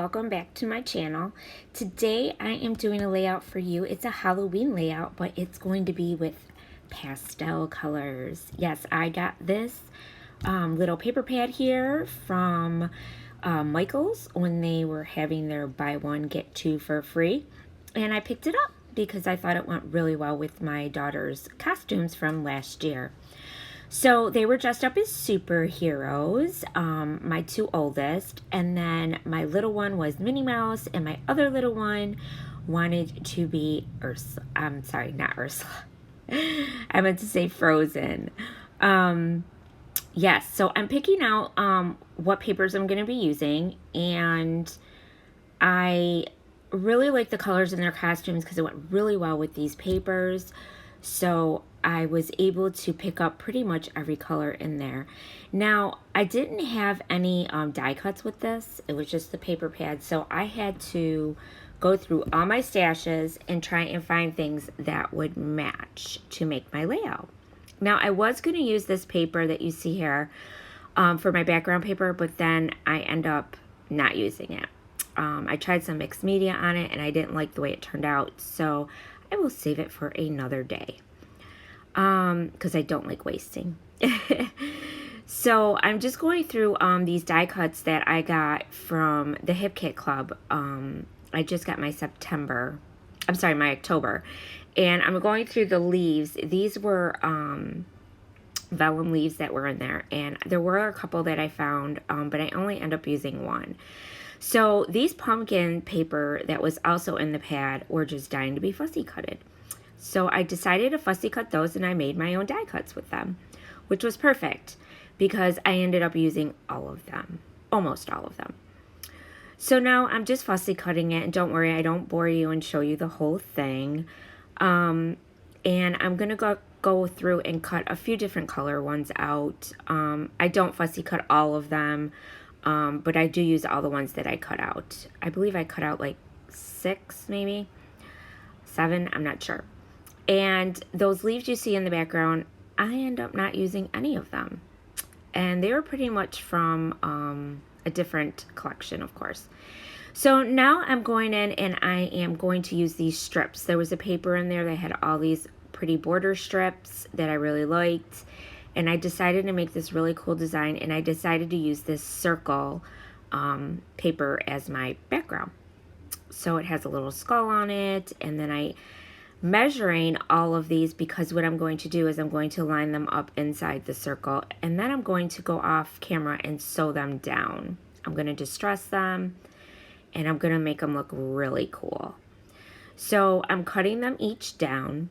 welcome back to my channel. Today I am doing a layout for you. It's a Halloween layout, but it's going to be with pastel colors. Yes, I got this little paper pad here from Michael's when they were having their buy one get two for free, and I picked it up because I thought it went really well with my daughter's costumes from last year. So they were dressed up as superheroes, my two oldest, and then my little one was Minnie Mouse, and my other little one wanted to be Ursula. I'm sorry, not Ursula. I meant to say Frozen. Yes, so I'm picking out what papers I'm going to be using, and I really like the colors in their costumes because it went really well with these papers. So I was able to pick up pretty much every color in there. Now, I didn't have any die cuts with this. It was just the paper pad. So I had to go through all my stashes and try and find things that would match to make my layout. Now, I was going to use this paper that you see here for my background paper, but then I end up not using it. I tried some mixed media on it and I didn't like the way it turned out. So I will save it for another day because I don't like wasting. So I'm just going through these die cuts that I got from the Hip Kit Club. I just got my my October. And I'm going through the leaves. These were vellum leaves that were in there. And there were a couple that I found, but I only end up using one. So these pumpkin paper that was also in the pad were just dying to be fussy cutted. So I decided to fussy cut those and I made my own die cuts with them, which was perfect because I ended up using all of them, almost all of them. So now I'm just fussy cutting it, and don't worry, I don't bore you and show you the whole thing. And I'm going to go through and cut a few different color ones out. I don't fussy cut all of them. But I do use all the ones that I cut out. I believe I cut out like 6, maybe 7, I'm not sure. And those leaves you see in the background, I end up not using any of them. And they were pretty much from a different collection, of course. So now I'm going in and I am going to use these strips. There was a paper in there that had all these pretty border strips that I really liked. And I decided to make this really cool design, and I decided to use this circle paper as my background. So it has a little skull on it, and then I measuring all of these because what I'm going to do is I'm going to line them up inside the circle, and then I'm going to go off camera and sew them down. I'm going to distress them, and I'm going to make them look really cool. So I'm cutting them each down.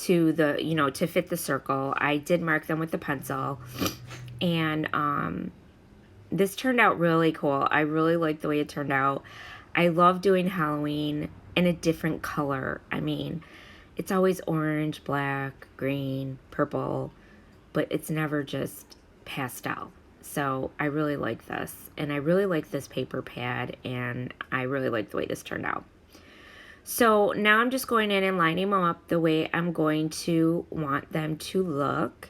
To the, to fit the circle. I did mark them with the pencil, and this turned out really cool. I really like the way it turned out. I love doing Halloween in a different color. I mean, it's always orange, black, green, purple, but it's never just pastel. So I really like this, and I really like this paper pad, and I really like the way this turned out. So now I'm just going in and lining them up the way I'm going to want them to look.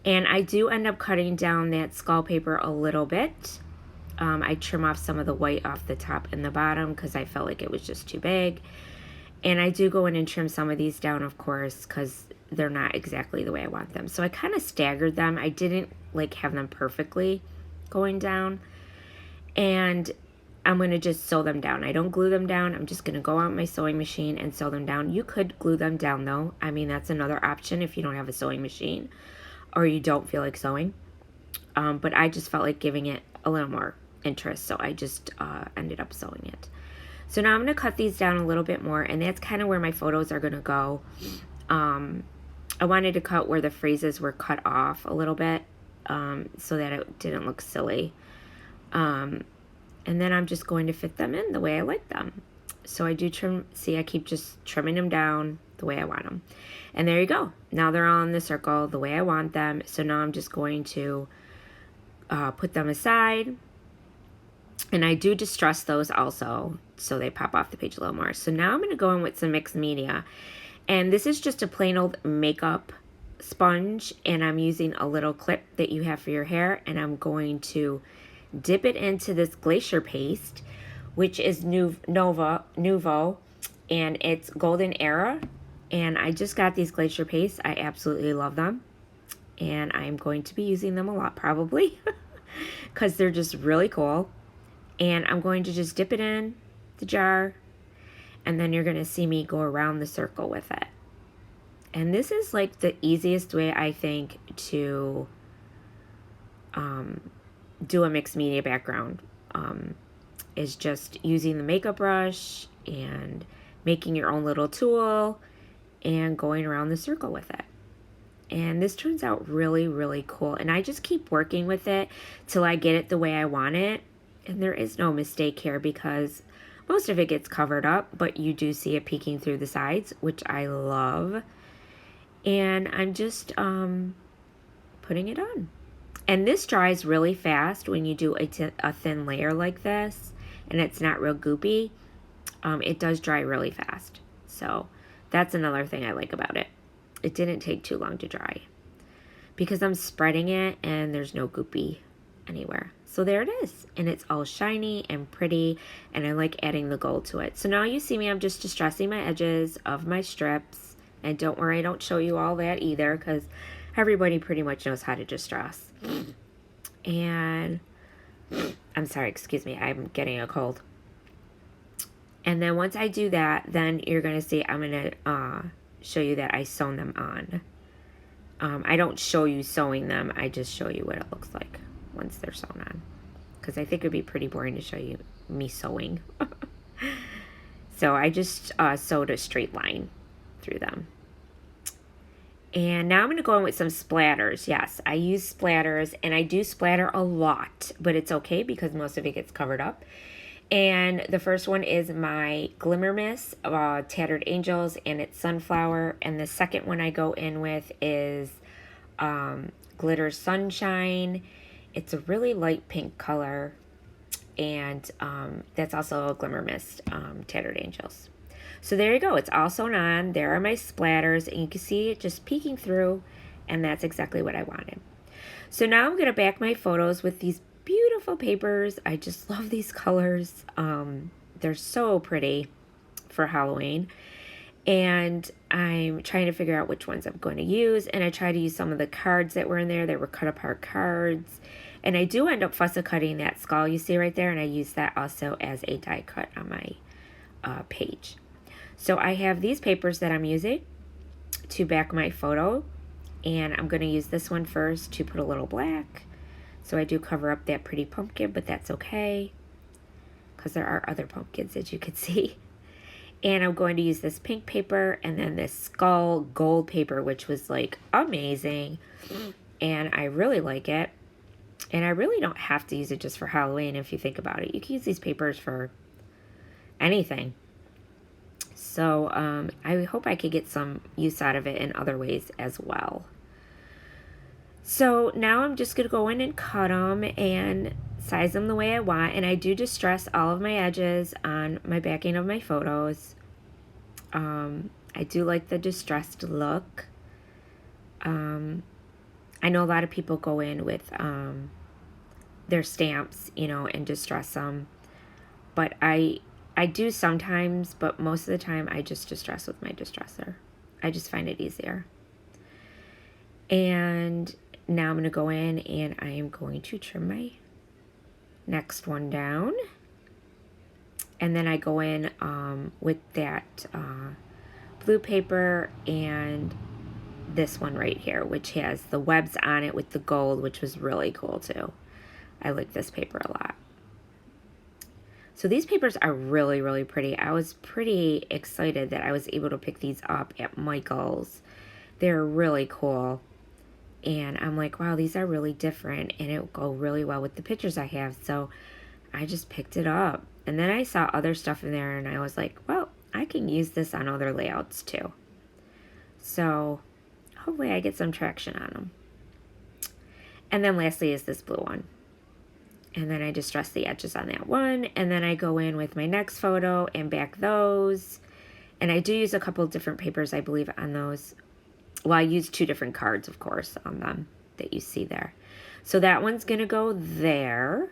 And I do end up cutting down that skull paper a little bit. I trim off some of the white off the top and the bottom because I felt like it was just too big. And I do go in and trim some of these down, of course, because they're not exactly the way I want them. So I kind of staggered them. I didn't have them perfectly going down. And I'm going to just sew them down. I don't glue them down. I'm just going to go out my sewing machine and sew them down. You could glue them down, though. I mean, that's another option if you don't have a sewing machine or you don't feel like sewing. But I just felt like giving it a little more interest, so I just ended up sewing it. So now I'm going to cut these down a little bit more, and that's kind of where my photos are going to go. I wanted to cut where the phrases were cut off a little bit so that it didn't look silly. And then I'm just going to fit them in the way I like them. So I do trim, see, I keep just trimming them down the way I want them. And there you go. Now they're all in the circle the way I want them. So now I'm just going to put them aside. And I do distress those also so they pop off the page a little more. So now I'm going to go in with some mixed media. And this is just a plain old makeup sponge. And I'm using a little clip that you have for your hair. And I'm going to dip it into this Glacier paste, which is Nuvo, and it's Golden Era. And I just got these Glacier pastes. I absolutely love them. And I'm going to be using them a lot probably because they're just really cool. And I'm going to just dip it in the jar, and then you're going to see me go around the circle with it. And this is like the easiest way, I think, to do a mixed media background, is just using the makeup brush and making your own little tool and going around the circle with it. And this turns out really, really cool. And I just keep working with it till I get it the way I want it. And there is no mistake here because most of it gets covered up, but you do see it peeking through the sides, which I love. And I'm just putting it on. And this dries really fast when you do a thin layer like this, and it's not real goopy. It does dry really fast. So that's another thing I like about it. It didn't take too long to dry because I'm spreading it and there's no goopy anywhere. So there it is, and it's all shiny and pretty, and I like adding the gold to it. So now you see me, I'm just distressing my edges of my strips. And don't worry, I don't show you all that either because everybody pretty much knows how to distress. And I'm sorry, excuse me, I'm getting a cold. And then once I do that, then you're going to see I'm going to show you that I sewn them on. I don't show you sewing them, I just show you what it looks like once they're sewn on. Because I think it would be pretty boring to show you me sewing. So I just sewed a straight line through them. And now I'm going to go in with some splatters. Yes, I use splatters, and I do splatter a lot, but it's okay because most of it gets covered up. And the first one is my Glimmer Mist, Tattered Angels, and it's Sunflower. And the second one I go in with is Glitter Sunshine. It's a really light pink color, and that's also a Glimmer Mist, Tattered Angels. So there you go. It's all sewn on. There are my splatters, and you can see it just peeking through, and that's exactly what I wanted. So now I'm going to back my photos with these beautiful papers. I just love these colors. They're so pretty for Halloween. And I'm trying to figure out which ones I'm going to use, and I try to use some of the cards that were in there. They were cut apart cards. And I do end up fussy cutting that skull you see right there, and I use that also as a die cut on my page. So I have these papers that I'm using to back my photo, and I'm going to use this one first to put a little black. So I do cover up that pretty pumpkin, but that's okay because there are other pumpkins, as you can see. And I'm going to use this pink paper and then this skull gold paper, which was like amazing. And I really like it. And I really don't have to use it just for Halloween if you think about it. You can use these papers for anything. So I hope I could get some use out of it in other ways as well. So now I'm just going to go in and cut them and size them the way I want. And I do distress all of my edges on my backing of my photos. I do like the distressed look. I know a lot of people go in with their stamps, you know, and distress them. But I do sometimes, but most of the time I just distress with my distresser. I just find it easier. And now I'm going to go in and I am going to trim my next one down. And then I go in with that blue paper and this one right here, which has the webs on it with the gold, which was really cool too. I like this paper a lot. So these papers are really, really pretty. I was pretty excited that I was able to pick these up at Michael's. They're really cool. And I'm like, wow, these are really different, and it will go really well with the pictures I have. So I just picked it up. And then I saw other stuff in there, and I was like, well, I can use this on other layouts too. So hopefully I get some traction on them. And then lastly is this blue one. And then I distress the edges on that one. And then I go in with my next photo and back those. And I do use a couple of different papers, I believe, on those. Well, I use 2 different cards, of course, on them that you see there. So that one's going to go there.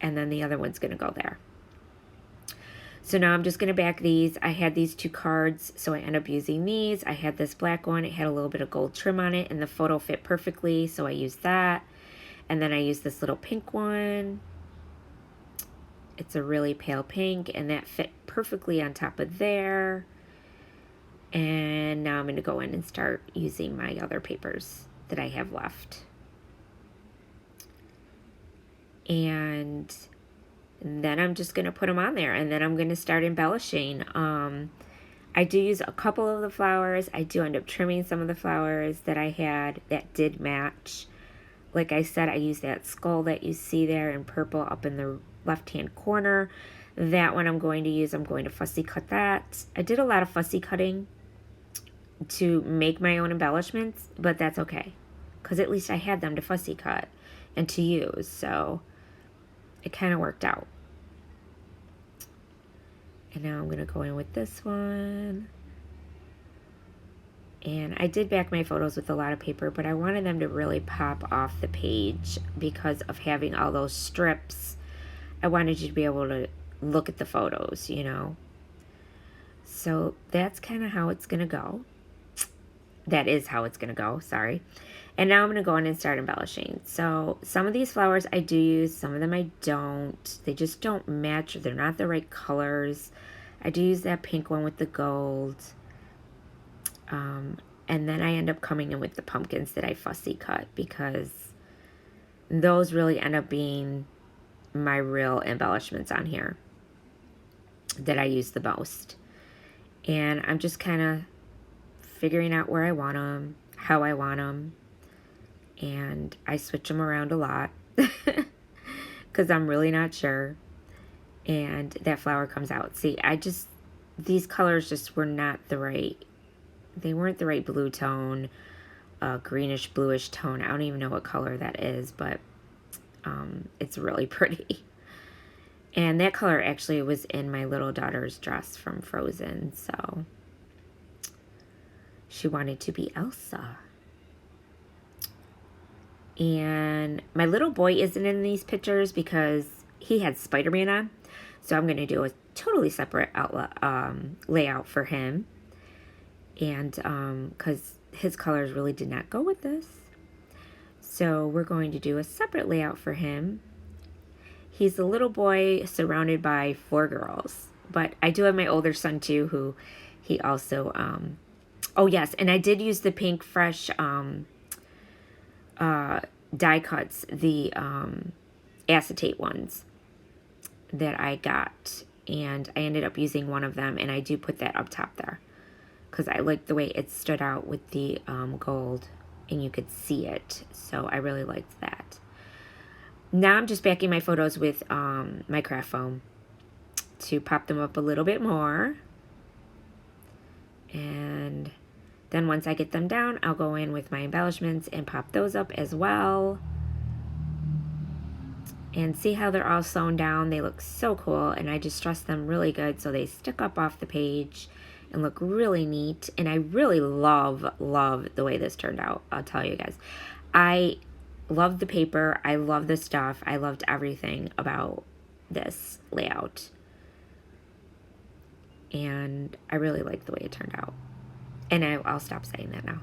and then the other one's going to go there. So now I'm just going to back these. I had these 2 cards, so I end up using these. I had this black one. It had a little bit of gold trim on it, and the photo fit perfectly, so I used that. And then I used this little pink one. It's a really pale pink, and that fit perfectly on top of there. And now I'm going to go in and start using my other papers that I have left. And then I'm just going to put them on there, and then I'm going to start embellishing. I do use a couple of the flowers. I do end up trimming some of the flowers that I had that did match. Like I said, I used that skull that you see there in purple up in the left-hand corner. That one I'm going to use. I'm going to fussy cut that. I did a lot of fussy cutting to make my own embellishments, but that's okay, because at least I had them to fussy cut and to use, so it kind of worked out. And now I'm going to go in with this one. And I did back my photos with a lot of paper, but I wanted them to really pop off the page because of having all those strips. I wanted you to be able to look at the photos, you know. So that's kind of how it's going to go. That is how it's going to go, sorry. And now I'm going to go in and start embellishing. So some of these flowers I do use, some of them I don't. They just don't match, or they're not the right colors. I do use that pink one with the gold. And then I end up coming in with the pumpkins that I fussy cut, because those really end up being my real embellishments on here that I use the most. And I'm just kind of figuring out where I want them, how I want them, and I switch them around a lot because I'm really not sure. And that flower comes out. See, these colors just were not the right, they weren't the right blue tone, greenish bluish tone. I don't even know what color that is, but it's really pretty. And that color actually was in my little daughter's dress from Frozen, so she wanted to be Elsa. And my little boy isn't in these pictures because he had Spider-Man on, so I'm going to do a totally separate layout for him. And because his colors really did not go with this, so we're going to do a separate layout for him. He's a little boy surrounded by 4 girls, but I do have my older son too, who he also oh yes, and I did use the Pink Fresh die cuts, the acetate ones that I got, and I ended up using one of them, and I do put that up top there because I like the way it stood out with the gold, and you could see it, so I really liked that. Now I'm just backing my photos with my craft foam to pop them up a little bit more. And then once I get them down, I'll go in with my embellishments and pop those up as well. And see how they're all sewn down? They look so cool, and I just stress them really good so they stick up off the page and look really neat. And I really love the way this turned out. I'll tell you guys. I love the paper. I love the stuff. I loved everything about this layout. And I really like the way it turned out. And I'll stop saying that now.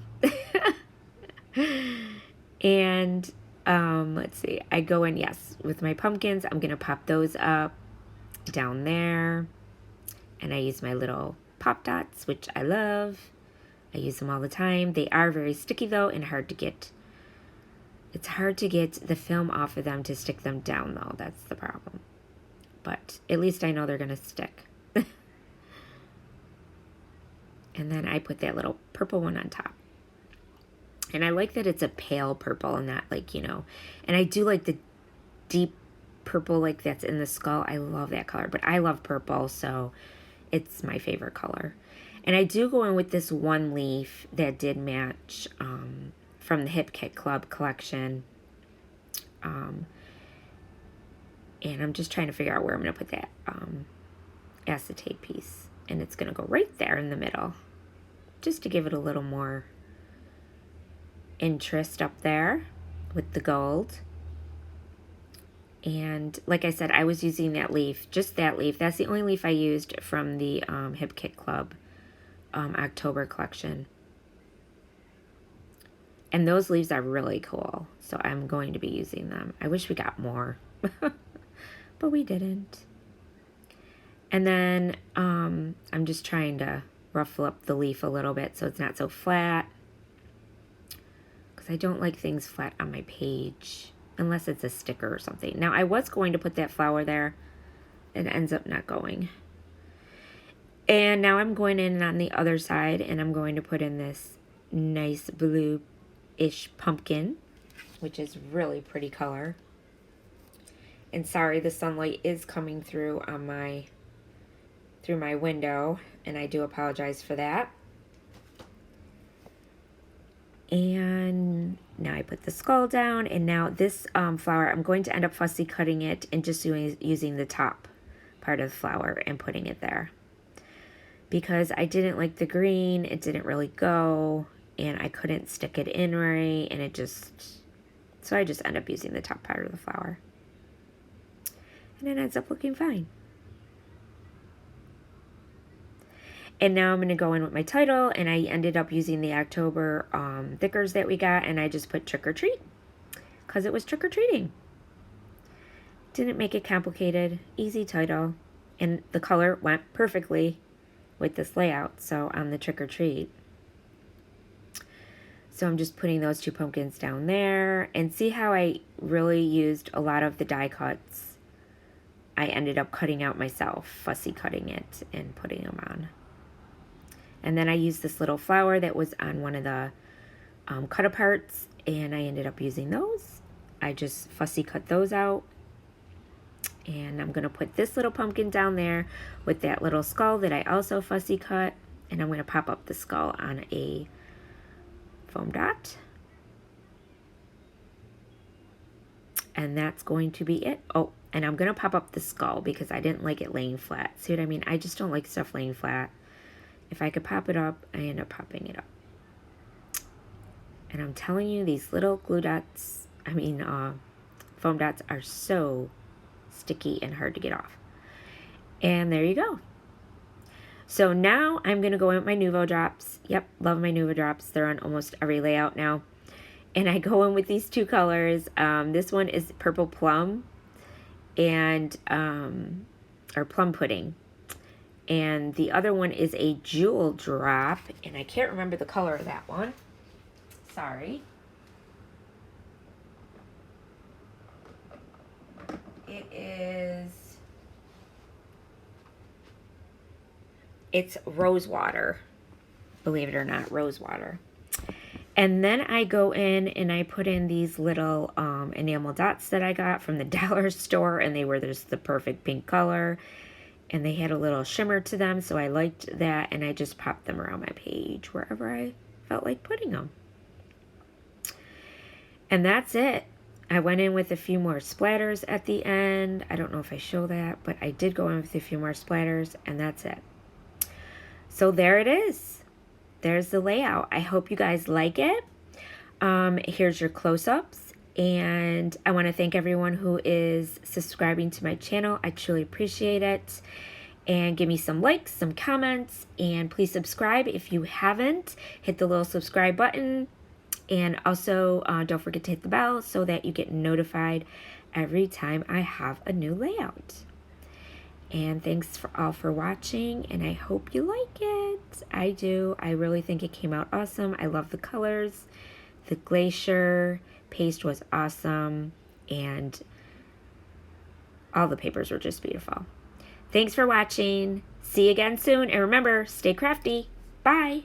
And let's see. I go in, yes, with my pumpkins. I'm going to pop those up down there. And I use my little pop dots, which I love. I use them all the time. They are very sticky though, and hard to get. It's hard to get the film off of them to stick them down though. That's the problem. But at least I know they're going to stick. And then I put that little purple one on top. And I like that it's a pale purple and not like, you know. And I do like the deep purple like that's in the skull. I love that color. But I love purple, so it's my favorite color. And I do go in with this one leaf that did match from the Hip Kit Club collection. And I'm just trying to figure out where I'm going to put that acetate piece. And it's going to go right there in the middle, just to give it a little more interest up there with the gold. And like I said, I was using that leaf, just that leaf. That's the only leaf I used from the Hip Kit Club October collection. And those leaves are really cool, so I'm going to be using them. I wish we got more, but we didn't. And then I'm just trying to ruffle up the leaf a little bit so it's not so flat, because I don't like things flat on my page unless it's a sticker or something. Now, I was going to put that flower there. It ends up not going. And now I'm going in on the other side, and I'm going to put in this nice blue-ish pumpkin, which is really pretty color. And sorry, the sunlight is coming through on my window, and I do apologize for that. And now I put the skull down, and now this flower, I'm going to end up fussy cutting it and just using the top part of the flower and putting it there. Because I didn't like the green, it didn't really go, and I couldn't stick it in right, and so I just end up using the top part of the flower. And it ends up looking fine. And now I'm going to go in with my title, and I ended up using the October thickers that we got, and I just put trick or treat, because it was trick or treating. Didn't make it complicated, easy title, and the color went perfectly with this layout, so on the trick or treat. So I'm just putting those two pumpkins down there, and see how I really used a lot of the die cuts. I ended up cutting out myself, fussy cutting it and putting them on. And then I used this little flower that was on one of the cut-aparts, and I ended up using those. I just fussy cut those out. And I'm going to put this little pumpkin down there with that little skull that I also fussy cut. And I'm going to pop up the skull on a foam dot. And that's going to be it. Oh, and I'm going to pop up the skull because I didn't like it laying flat. See what I mean? I just don't like stuff laying flat. If I could pop it up, I end up popping it up. And I'm telling you, these little glue dots, foam dots are so sticky and hard to get off. And there you go. So now I'm going to go in with my Nuvo drops. Yep, love my Nuvo drops. They're on almost every layout now. And I go in with these two colors. This one is Purple Plum and or Plum Pudding. And the other one is a Jewel Drop, and I can't remember the color of that one. Sorry. It's Rosewater, believe it or not, Rosewater. And then I go in and I put in these little enamel dots that I got from the dollar store, and they were just the perfect pink color. And they had a little shimmer to them, so I liked that, and I just popped them around my page wherever I felt like putting them. And that's it. I went in with a few more splatters at the end. I don't know if I show that, but I did go in with a few more splatters, and that's it. So there it is. There's the layout. I hope you guys like it. Here's your close-ups. And I want to thank everyone who is subscribing to my channel. I truly appreciate it. And give me some likes, some comments, and please subscribe if you haven't. Hit the little subscribe button. And also don't forget to hit the bell so that you get notified every time I have a new layout. And thanks all for watching, and I hope you like it. I do. I really think it came out awesome. I love the colors. The Glacier paste was awesome, and all the papers were just beautiful. Thanks for watching. See you again soon, and remember, stay crafty. Bye.